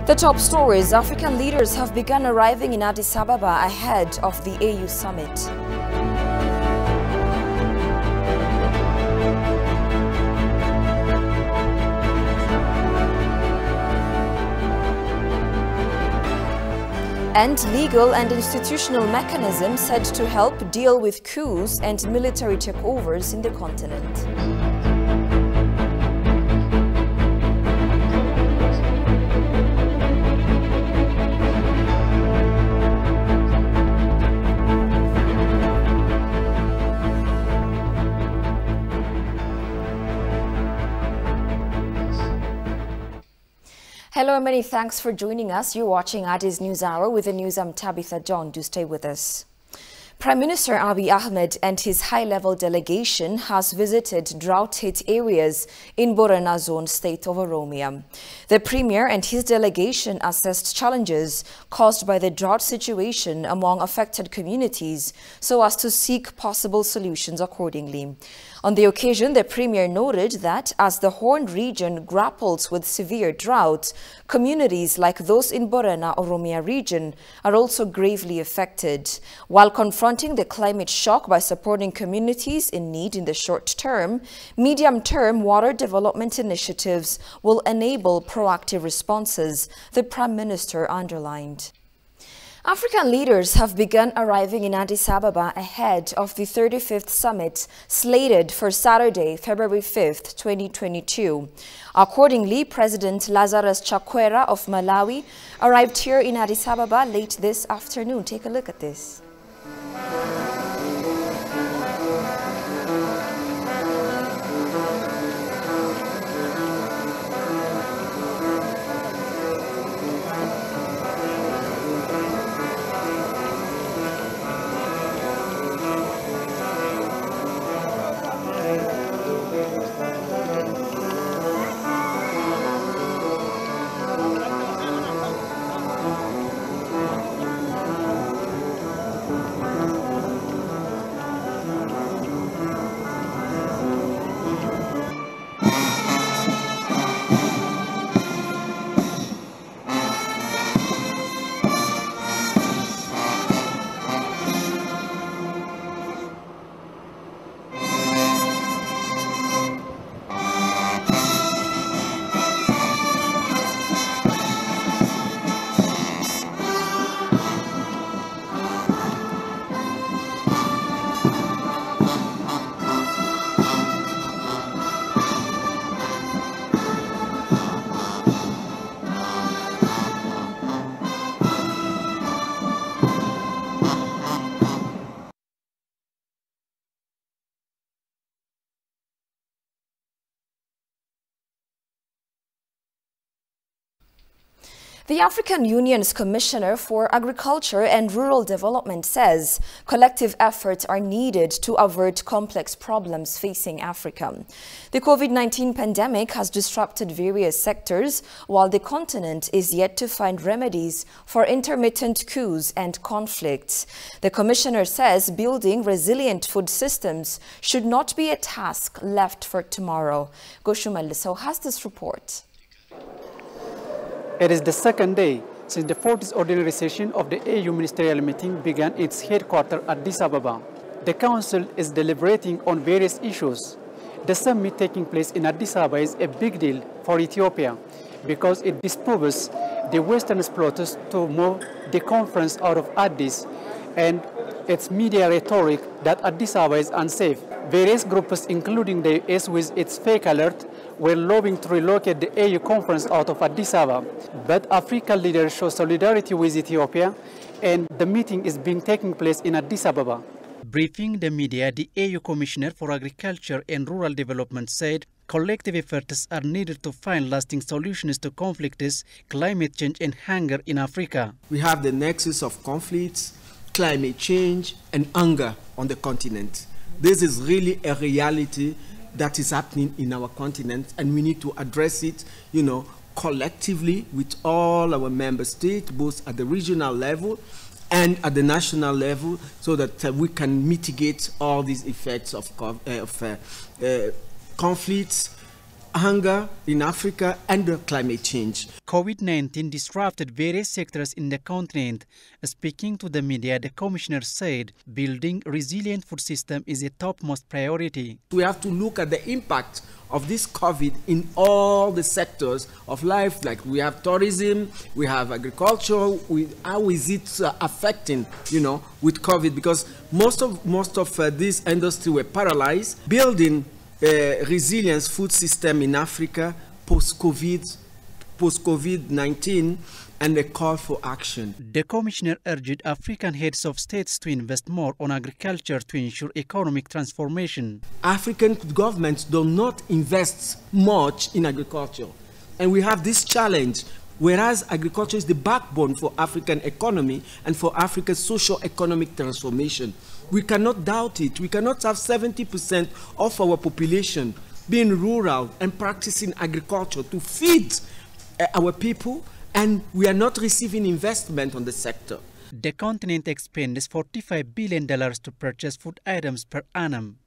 The top stories: African leaders have begun arriving in Addis Ababa ahead of the AU summit. And legal and institutional mechanisms said to help deal with coups and military takeovers in the continent. Hello and many thanks for joining us. You're watching Addis News Hour. With the news, I'm Tabitha John. Do stay with us. Prime Minister Abiy Ahmed and his high-level delegation has visited drought-hit areas in Borno Zone, state of Oromia. The Premier and his delegation assessed challenges caused by the drought situation among affected communities so as to seek possible solutions accordingly. On the occasion, the Premier noted that as the Horn region grapples with severe drought, communities like those in Borno Oromia region are also gravely affected. While confronting the climate shock by supporting communities in need in the short term, medium-term water development initiatives will enable proactive responses, the Prime Minister underlined. African leaders have begun arriving in Addis Ababa ahead of the 35th summit slated for Saturday, February 5th, 2022. Accordingly, President Lazarus Chakwera of Malawi arrived here in Addis Ababa late this afternoon. Take a look at this. The African Union's Commissioner for Agriculture and Rural Development says collective efforts are needed to avert complex problems facing Africa. The COVID-19 pandemic has disrupted various sectors, while the continent is yet to find remedies for intermittent coups and conflicts. The Commissioner says building resilient food systems should not be a task left for tomorrow. Goshuma Liso has this report. It is the second day since the 40th ordinary session of the AU ministerial meeting began its headquarters at Addis Ababa. The Council is deliberating on various issues. The summit taking place in Addis Ababa is a big deal for Ethiopia because it disposes the Western exploiters to move the conference out of Addis and its media rhetoric that Addis Ababa is unsafe. Various groups, including the US with its fake alert, were lobbying to relocate the AU conference out of Addis Ababa. But African leaders show solidarity with Ethiopia, and the meeting is taking place in Addis Ababa. Briefing the media, the AU Commissioner for Agriculture and Rural Development said collective efforts are needed to find lasting solutions to conflicts, climate change and hunger in Africa. We have the nexus of conflicts, climate change and hunger on the continent. This is really a reality that is happening in our continent, and we need to address it, collectively with all our member states, both at the regional level and at the national level, so that we can mitigate all these effects of conflicts, hunger in Africa and climate change. COVID-19 disrupted various sectors in the continent. Speaking to the media, the commissioner said building a resilient food system is a topmost priority. We have to look at the impact of this COVID in all the sectors of life, like we have tourism, we have agriculture. How is it affecting, with COVID? Because most of this industry were paralyzed. Building a resilient food system in Africa post-COVID-19 and a call for action. The commissioner urged African heads of states to invest more on agriculture to ensure economic transformation. African governments do not invest much in agriculture, and we have this challenge. Whereas agriculture is the backbone for African economy and for Africa's socio-economic transformation. We cannot doubt it. We cannot have 70% of our population being rural and practicing agriculture to feed our people, and we are not receiving investment on the sector. The continent expends $45 billion to purchase food items per annum.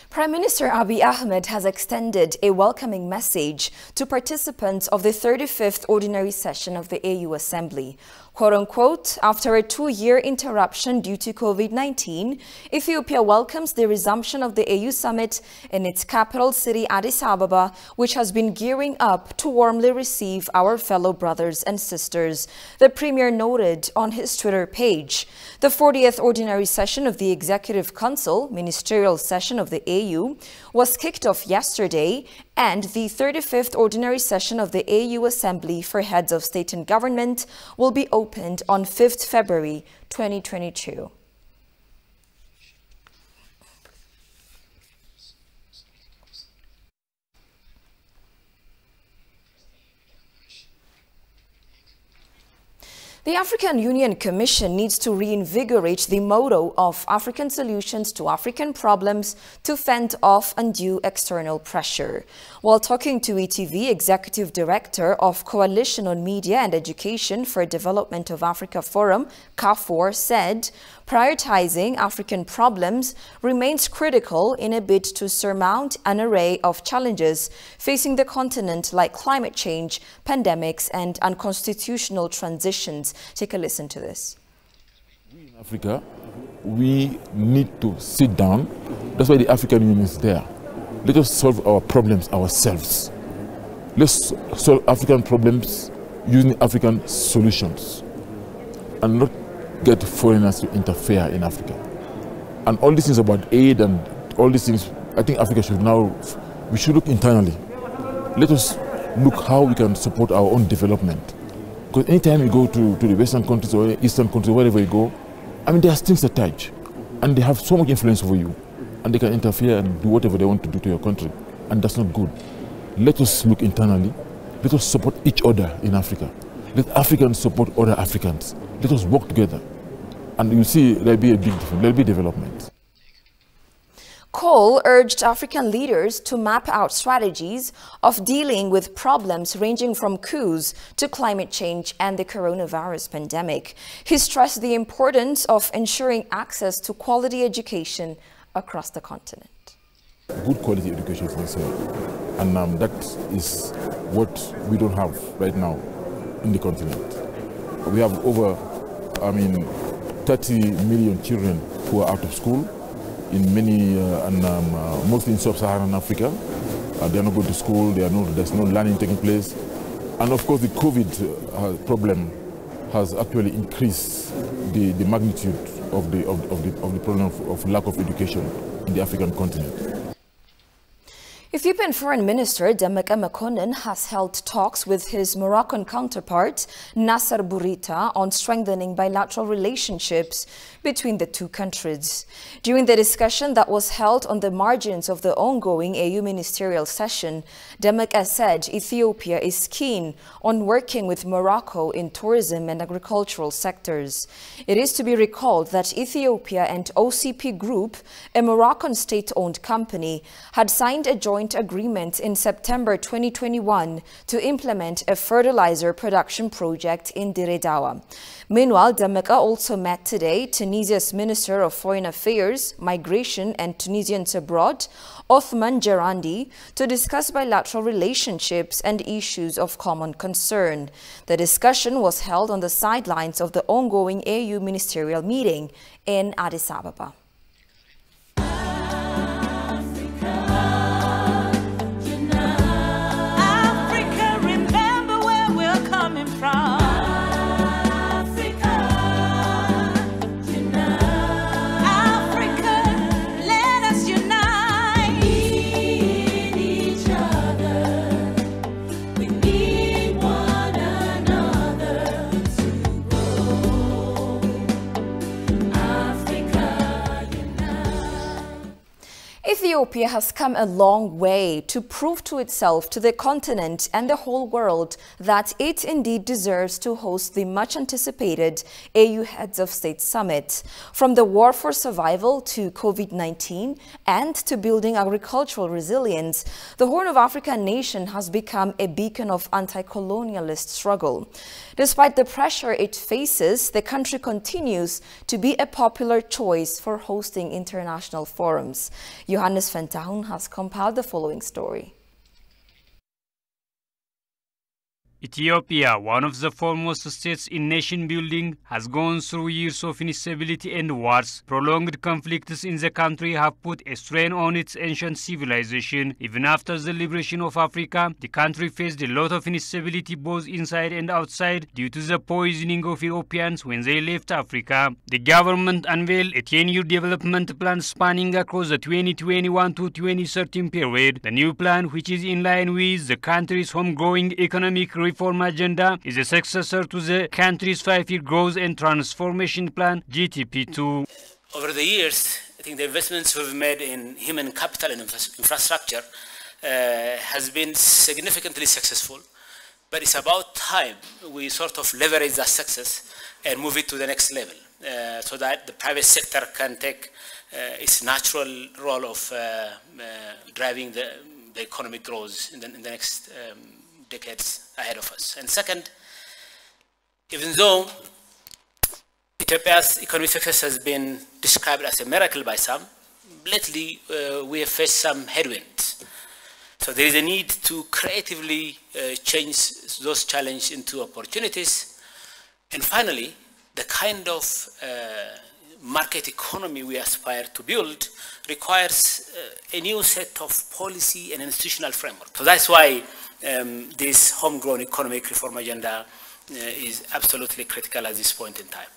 Prime Minister Abiy Ahmed has extended a welcoming message to participants of the 35th Ordinary Session of the AU Assembly. Quote-unquote, after a 2-year interruption due to COVID-19, Ethiopia welcomes the resumption of the AU Summit in its capital city, Addis Ababa, which has been gearing up to warmly receive our fellow brothers and sisters, the Premier noted on his Twitter page. The 40th Ordinary Session of the Executive Council, Ministerial Session of the AU, was kicked off yesterday, and the 35th Ordinary Session of the AU Assembly for Heads of State and Government will be opened on 5th February 2022. The African Union Commission needs to reinvigorate the motto of African solutions to African problems to fend off undue external pressure. While talking to ETV, Executive Director of Coalition on Media and Education for Development of Africa Forum, CAFOR, said prioritizing African problems remains critical in a bid to surmount an array of challenges facing the continent like climate change, pandemics, and unconstitutional transitions. Take a listen to this. We in Africa, we need to sit down. That's why the African Union is there. Let us solve our problems ourselves. Let's solve African problems using African solutions and not get foreigners to interfere in Africa. And all these things about aid and all these things, I think Africa should now, we should look internally. Let us look how we can support our own development. Because anytime you go to the Western countries or Eastern countries, wherever you go, I mean, there are strings attached. And they have so much influence over you. And they can interfere and do whatever they want to do to your country. And that's not good. Let us look internally. Let us support each other in Africa. Let Africans support other Africans. Let us work together. And you see, there'll be a big difference. There'll be development. Cole urged African leaders to map out strategies of dealing with problems ranging from coups to climate change and the coronavirus pandemic. He stressed the importance of ensuring access to quality education across the continent. Good quality education for yourself. And that is what we don't have right now in the continent. We have over, 30 million children who are out of school in many, mostly in sub-Saharan Africa. They are not going to school, there's no learning taking place. And of course the COVID problem has actually increased the magnitude of the problem of lack of education in the African continent. Ethiopian Foreign Minister Demeke Mekonnen has held talks with his Moroccan counterpart Nasser Bourita on strengthening bilateral relationships between the two countries. During the discussion that was held on the margins of the ongoing AU ministerial session, Demeke said Ethiopia is keen on working with Morocco in tourism and agricultural sectors. It is to be recalled that Ethiopia and OCP Group, a Moroccan state-owned company, had signed a joint joint agreement in September 2021 to implement a fertilizer production project in Dire Dawa. Meanwhile, Dammeka also met today Tunisia's Minister of Foreign Affairs, Migration and Tunisians Abroad, Othman Jarandi, to discuss bilateral relationships and issues of common concern. The discussion was held on the sidelines of the ongoing AU ministerial meeting in Addis Ababa. Ethiopia has come a long way to prove to itself, to the continent and the whole world that it indeed deserves to host the much-anticipated AU Heads of State Summit. From the war for survival to COVID-19 and to building agricultural resilience, the Horn of Africa nation has become a beacon of anti-colonialist struggle. Despite the pressure it faces, the country continues to be a popular choice for hosting international forums. Johannes Fentahun has compiled the following story. Ethiopia, one of the foremost states in nation building, has gone through years of instability and wars. Prolonged conflicts in the country have put a strain on its ancient civilization. Even after the liberation of Africa, the country faced a lot of instability both inside and outside due to the poisoning of Europeans when they left Africa. The government unveiled a 10-year development plan spanning across the 2021 to 2013 period. The new plan, which is in line with the country's homegrown economic reform agenda, is a successor to the country's 5-year growth and transformation plan, GTP2. Over the years, I think the investments we've made in human capital and infrastructure has been significantly successful. But it's about time we sort of leverage that success and move it to the next level so that the private sector can take its natural role of driving the economic growth in the next decades ahead of us. And second, even though Ethiopia's economic success has been described as a miracle by some, lately we have faced some headwinds. So there is a need to creatively change those challenges into opportunities. And finally, the kind of market economy we aspire to build requires a new set of policy and institutional framework. So that's why this homegrown economic reform agenda is absolutely critical at this point in time.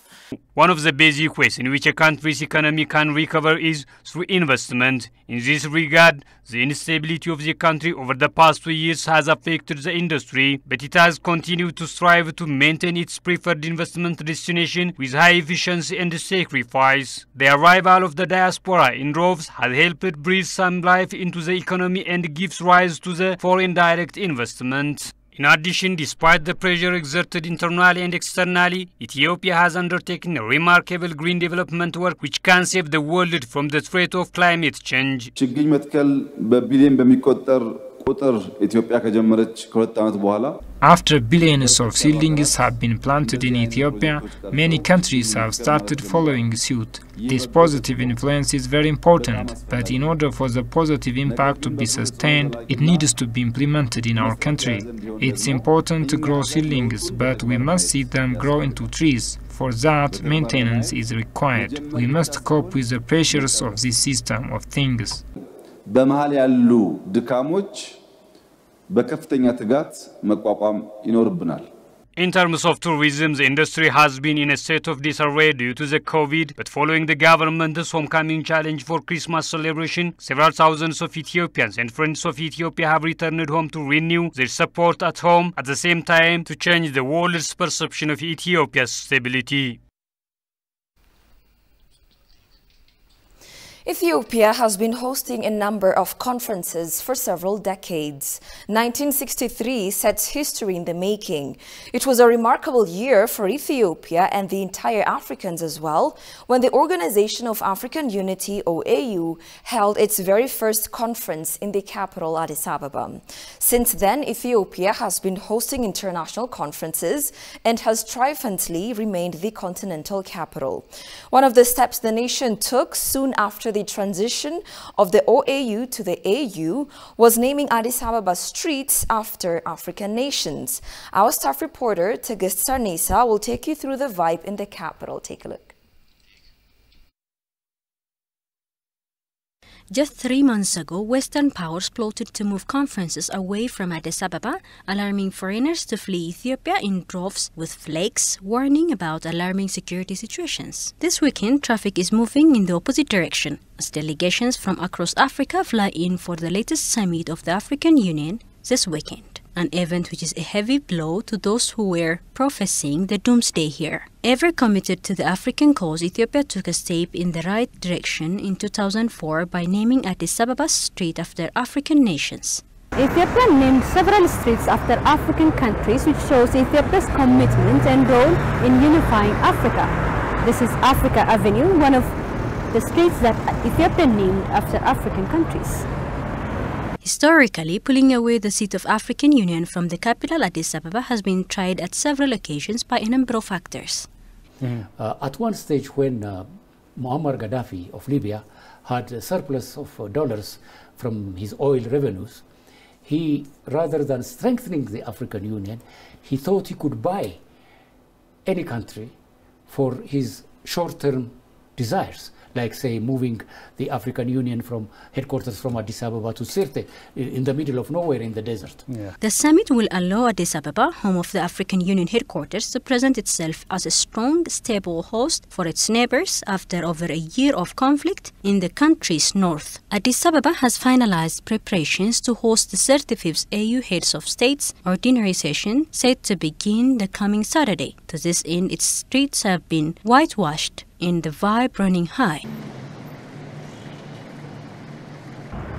One of the basic ways in which a country's economy can recover is through investment. In this regard, the instability of the country over the past 2 years has affected the industry, but it has continued to strive to maintain its preferred investment destination with high efficiency and sacrifice. The arrival of the diaspora in droves has helped breathe some life into the economy and gives rise to the foreign direct investment. In addition, despite the pressure exerted internally and externally, Ethiopia has undertaken a remarkable green development work which can save the world from the threat of climate change. After billions of seedlings have been planted in Ethiopia, many countries have started following suit. This positive influence is very important, but in order for the positive impact to be sustained, it needs to be implemented in our country. It's important to grow seedlings, but we must see them grow into trees. For that, maintenance is required. We must cope with the pressures of this system of things. In terms of tourism, the industry has been in a state of disarray due to the COVID, but following the government's homecoming challenge for Christmas celebration, several thousands of Ethiopians and friends of Ethiopia have returned home to renew their support at home, at the same time to change the world's perception of Ethiopia's stability. Ethiopia has been hosting a number of conferences for several decades. 1963 sets history in the making. It was a remarkable year for Ethiopia and the entire Africans as well, when the Organization of African Unity, OAU, held its very first conference in the capital, Addis Ababa. Since then, Ethiopia has been hosting international conferences and has triumphantly remained the continental capital. One of the steps the nation took soon after the transition of the OAU to the AU was naming Addis Ababa streets after African nations. Our staff reporter, Tigist Sarnisa, will take you through the vibe in the capital. Take a look. Just 3 months ago, Western powers plotted to move conferences away from Addis Ababa, alarming foreigners to flee Ethiopia in droves with flags warning about alarming security situations. This weekend, traffic is moving in the opposite direction, as delegations from across Africa fly in for the latest summit of the African Union this weekend, an event which is a heavy blow to those who were prophesying the doomsday here. Ever committed to the African cause, Ethiopia took a step in the right direction in 2004 by naming Addis Ababa street after African nations. Ethiopia named several streets after African countries, which shows Ethiopia's commitment and role in unifying Africa. This is Africa Avenue, one of the streets that Ethiopia named after African countries. Historically, pulling away the seat of African Union from the capital Addis Ababa has been tried at several occasions by a number of factors. At one stage when Muammar Gaddafi of Libya had a surplus of dollars from his oil revenues, he, rather than strengthening the African Union, he thought he could buy any country for his short-term desires, like, say, moving the African Union from headquarters from Addis Ababa to Sirte, in the middle of nowhere in the desert. The summit will allow Addis Ababa, home of the African Union headquarters, to present itself as a strong, stable host for its neighbors after over a year of conflict in the country's north. Addis Ababa has finalized preparations to host the 35th AU Heads of States ordinary session, set to begin the coming Saturday. To this end, its streets have been whitewashed in the vibe running high.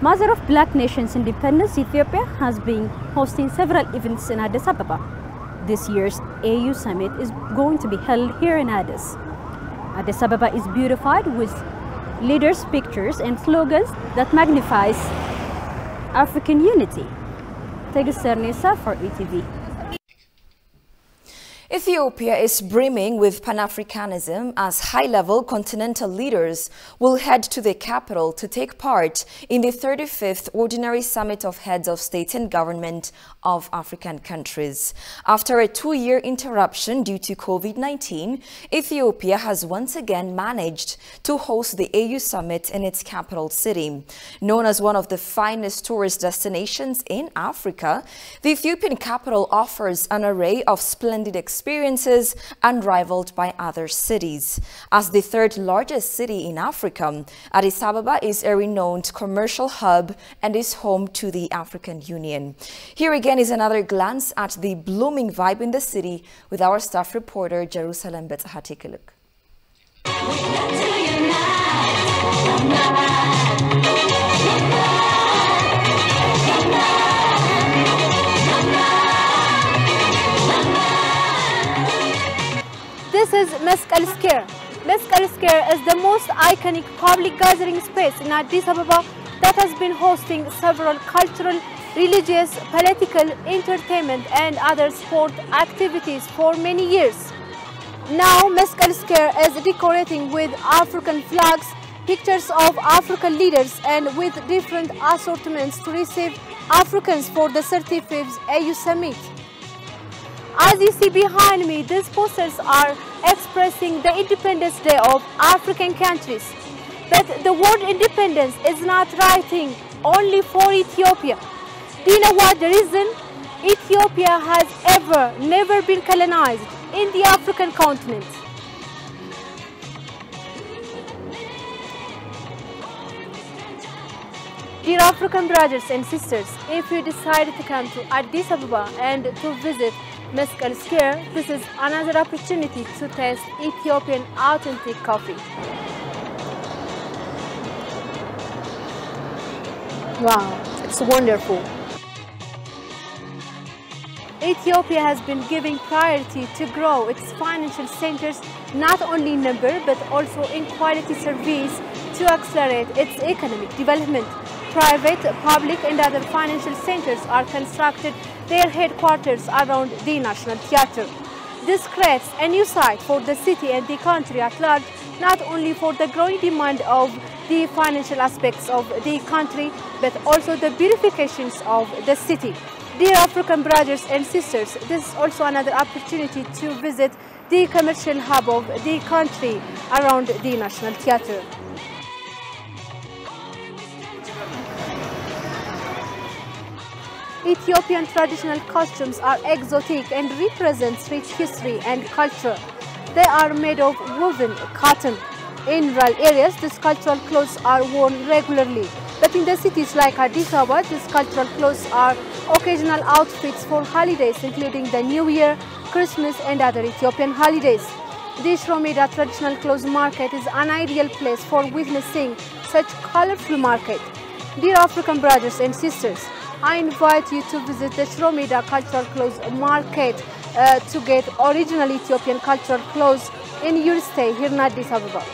Mother of Black Nations Independence, Ethiopia has been hosting several events in Addis Ababa. This year's AU Summit is going to be held here in Addis. Addis Ababa is beautified with leaders' pictures and slogans that magnifies African unity. Tigist Sarnisa for ETV. Ethiopia is brimming with Pan-Africanism as high-level continental leaders will head to the capital to take part in the 35th Ordinary Summit of Heads of State and Government of African countries. After a 2-year interruption due to COVID-19, Ethiopia has once again managed to host the AU Summit in its capital city. Known as one of the finest tourist destinations in Africa, the Ethiopian capital offers an array of splendid experiences unrivaled by other cities. As the third largest city in Africa, Addis Ababa is a renowned commercial hub and is home to the African Union. Here again is another glance at the blooming vibe in the city with our staff reporter, Jerusalem Betzaha. Take a look. This is Meskel Square. Meskel Square is the most iconic public gathering space in Addis Ababa that has been hosting several cultural, religious, political, entertainment and other sport activities for many years. Now Meskel Square is decorating with African flags, pictures of African leaders and with different assortments to receive Africans for the 35th AU Summit. As you see behind me, these posters are expressing the Independence Day of African countries. But the word independence is not writing only for Ethiopia. Do you know what the reason? Ethiopia has never been colonized in the African continent. Dear African brothers and sisters, if you decide to come to Addis Ababa and to visit Meskel Square, this is another opportunity to taste Ethiopian authentic coffee. Wow, it's wonderful. Ethiopia has been giving priority to grow its financial centers not only in number but also in quality service to accelerate its economic development. Private, public and other financial centers are constructed their headquarters around the National Theatre. This creates a new site for the city and the country at large, not only for the growing demand of the financial aspects of the country but also the beautifications of the city. Dear African brothers and sisters, this is also another opportunity to visit the commercial hub of the country around the National Theatre. Ethiopian traditional costumes are exotic and represent rich history and culture. They are made of woven cotton. In rural areas, these cultural clothes are worn regularly. But in the cities like Addis Ababa, these cultural clothes are occasional outfits for holidays, including the New Year, Christmas and other Ethiopian holidays. The Shiro Meda traditional clothes market is an ideal place for witnessing such colorful market. Dear African brothers and sisters, I invite you to visit the Shiro Meda cultural clothes market to get original Ethiopian cultural clothes in your stay here in Addis Ababa.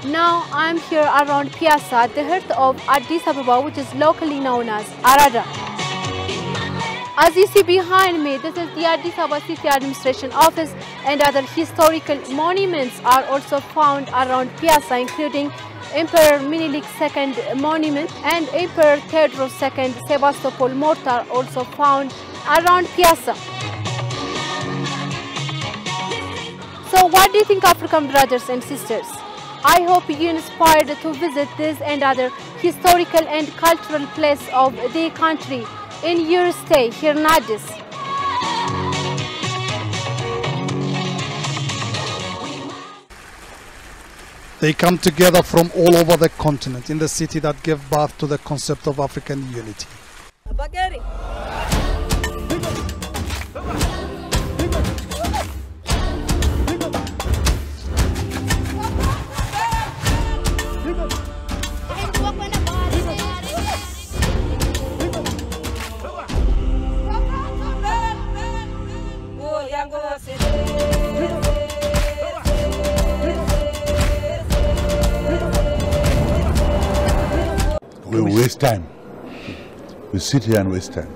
Now I am here around Piazza, the heart of Addis Ababa, which is locally known as Arada. As you see behind me, this is the Addis Ababa City Administration Office, and other historical monuments are also found around Piazza, including Emperor Minilik II monument and Emperor Theodros II Sebastopol mortar also found around Piazza. So what do you think, African brothers and sisters? I hope you inspired to visit this and other historical and cultural places of the country in your stay here in Addis. They come together from all over the continent in the city that gave birth to the concept of African unity. We waste time. We sit here and waste time.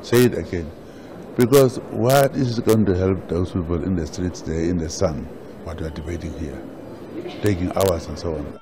Say it again. Because what is going to help those people in the streets there in the sun, what we are debating here, taking hours and so on.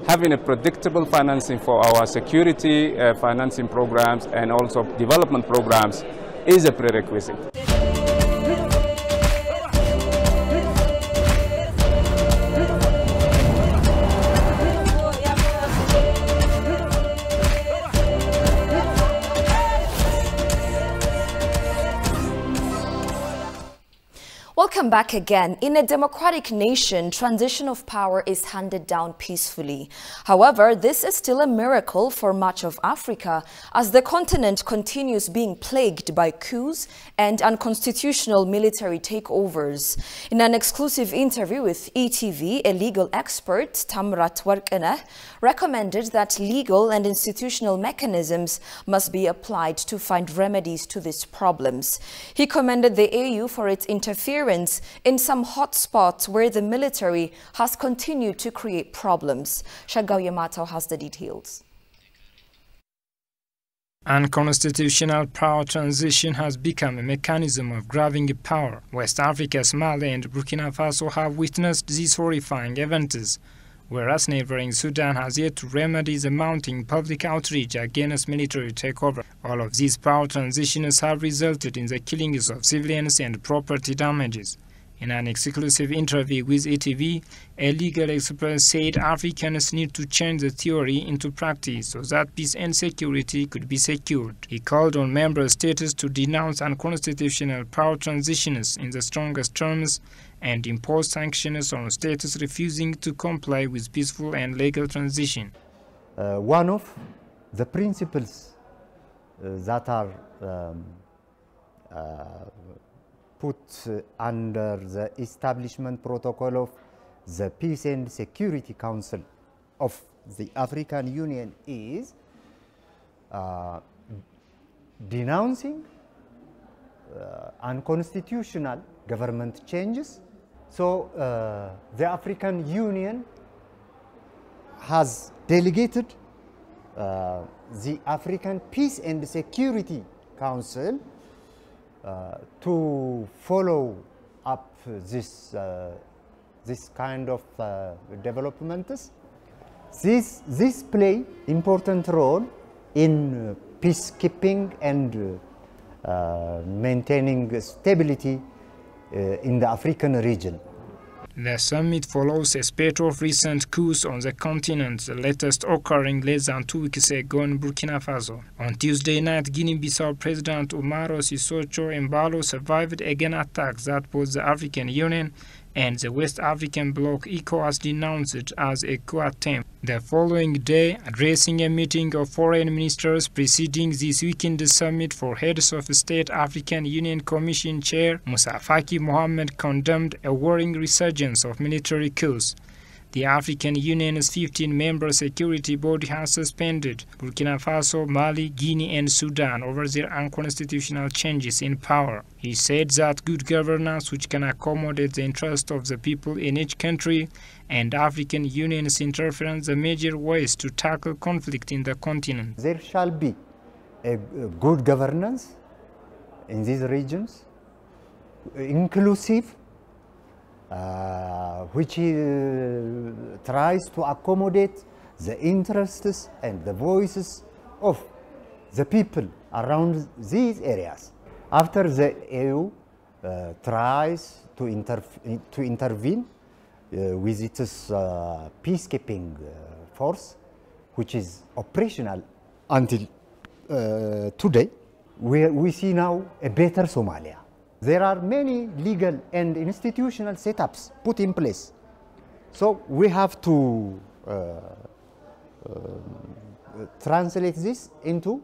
Having a predictable financing for our security financing programs and also development programs is a prerequisite. Welcome back again. In a democratic nation, transition of power is handed down peacefully. However, this is still a miracle for much of Africa as the continent continues being plagued by coups and unconstitutional military takeovers. In an exclusive interview with ETV, a legal expert, Tamrat Warqineh, recommended that legal and institutional mechanisms must be applied to find remedies to these problems. He commended the AU for its interference in some hotspots where the military has continued to create problems. Shagao Yamato has the details. Unconstitutional power transition has become a mechanism of grabbing power. West Africa, Somalia and Burkina Faso have witnessed these horrifying events, whereas neighboring Sudan has yet to remedy the mounting public outreach against military takeover. All of these power transitions have resulted in the killings of civilians and property damages. In an exclusive interview with ETV, a legal expert said Africans need to change the theory into practice so that peace and security could be secured. He called on member states to denounce unconstitutional power transitions in the strongest terms and impose sanctions on states refusing to comply with peaceful and legal transition. One of the principles that are put under the establishment protocol of the Peace and Security Council of the African Union is denouncing unconstitutional government changes. So the African Union has delegated the African Peace and Security Council to follow up this kind of developments. This play important role in peacekeeping and maintaining stability in the African region. The summit follows a spate of recent coups on the continent, the latest occurring less than 2 weeks ago in Burkina Faso. On Tuesday night, Guinea-Bissau President Umaro Sissoco Embalo survived again attacks that both the African Union and the West African bloc ECOWAS denounced as a coup attempt. The following day, addressing a meeting of foreign ministers preceding this weekend summit for heads of state, African Union Commission Chair Moussa Faki Mohamed condemned a worrying resurgence of military coups. The African Union's 15-member security body has suspended Burkina Faso, Mali, Guinea and Sudan over their unconstitutional changes in power. He said that good governance which can accommodate the interests of the people in each country and African Union's interference are major ways to tackle conflict in the continent. There shall be a good governance in these regions, inclusive, which tries to accommodate the interests and the voices of the people around these areas. After the EU tries to intervene with its peacekeeping force, which is operational until today, we see now a better Somalia. There are many legal and institutional setups put in place. So we have to translate this into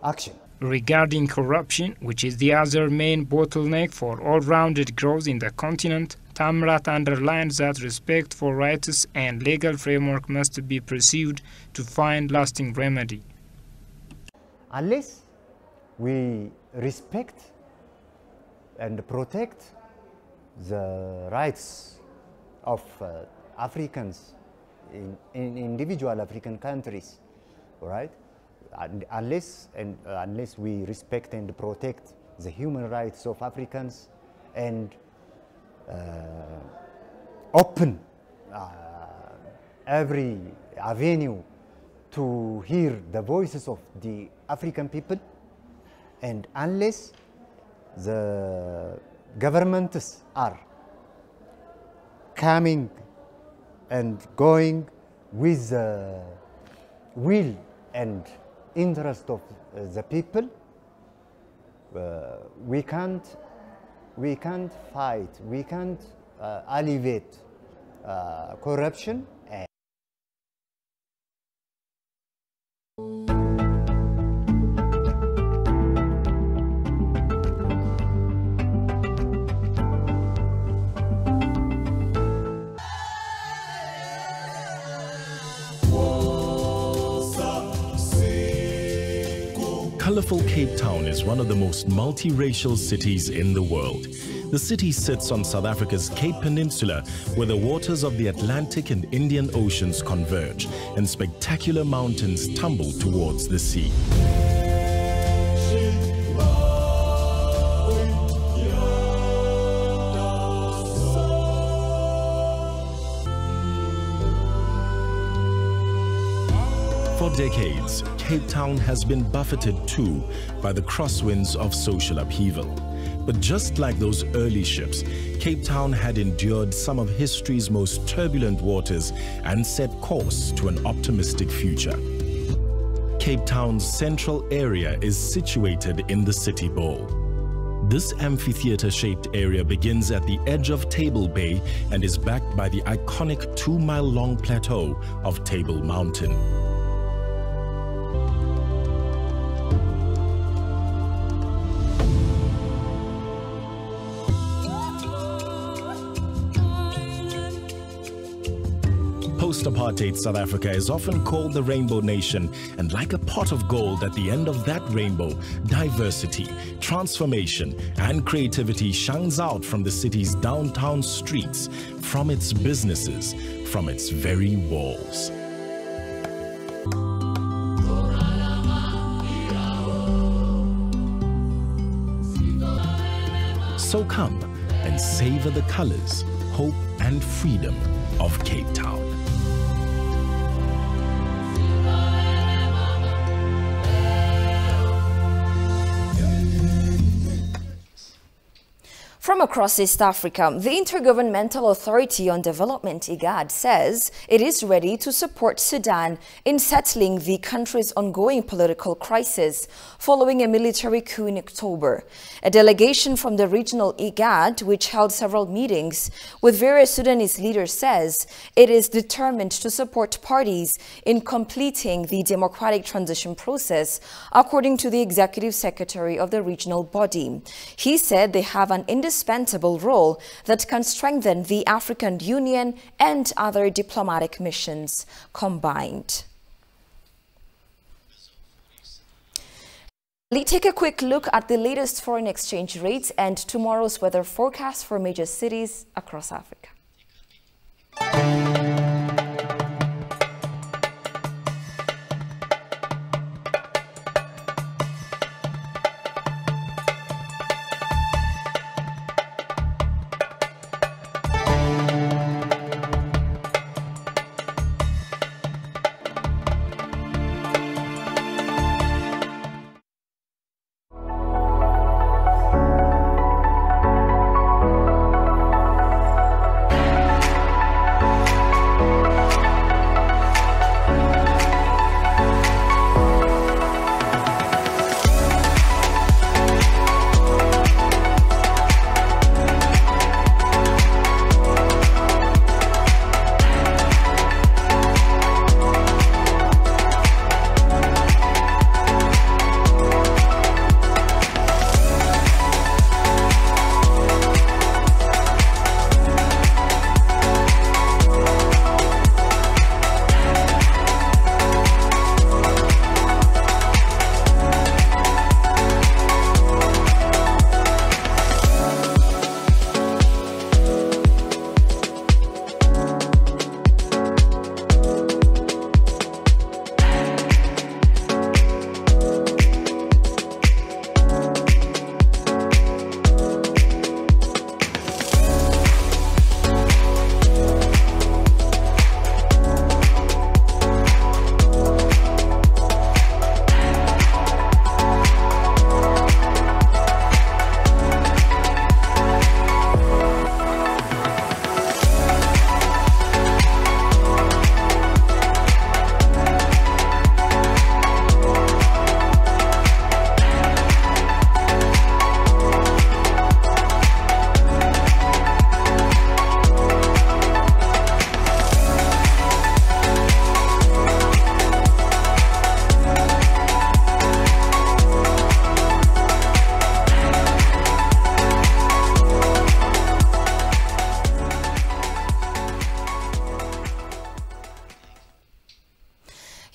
action. Regarding corruption, which is the other main bottleneck for all-rounded growth in the continent, Tamrat underlines that respect for rights and legal framework must be pursued to find lasting remedy. Unless we respect and protect the rights of Africans in individual African countries, right? Unless we respect and protect the human rights of Africans and open every avenue to hear the voices of the African people, and unless the governments are coming and going with the will and interest of the people, we can't fight, we can't alleviate corruption. Colorful Cape Town is one of the most multiracial cities in the world. The city sits on South Africa's Cape Peninsula, where the waters of the Atlantic and Indian Oceans converge, and spectacular mountains tumble towards the sea. For decades, Cape Town has been buffeted too by the crosswinds of social upheaval. But just like those early ships, Cape Town had endured some of history's most turbulent waters and set course to an optimistic future. Cape Town's central area is situated in the City Bowl. This amphitheater-shaped area begins at the edge of Table Bay and is backed by the iconic 2-mile-long plateau of Table Mountain. Post-apartheid South Africa is often called the Rainbow Nation, and like a pot of gold at the end of that rainbow, diversity, transformation, and creativity shines out from the city's downtown streets, from its businesses, from its very walls. So come and savor the colors, hope, and freedom of Cape Town. From across East Africa, the Intergovernmental Authority on Development, IGAD, says it is ready to support Sudan in settling the country's ongoing political crisis following a military coup in October. A delegation from the regional IGAD, which held several meetings with various Sudanese leaders, says it is determined to support parties in completing the democratic transition process, according to the executive secretary of the regional body. He said they have an indispensable role that can strengthen the African Union and other diplomatic missions combined. Let's take a quick look at the latest foreign exchange rates and tomorrow's weather forecast for major cities across Africa.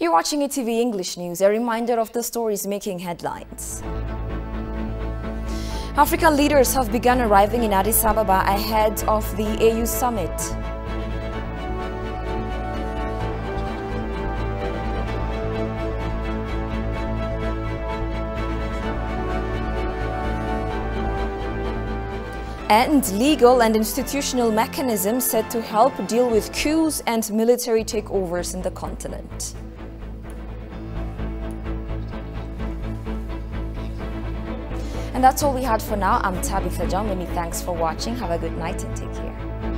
You're watching ETV English News, a reminder of the stories making headlines. African leaders have begun arriving in Addis Ababa ahead of the AU summit. And legal and institutional mechanisms set to help deal with coups and military takeovers in the continent. And that's all we had for now. I'm Tabitha John. Many thanks for watching. Have a good night and take care.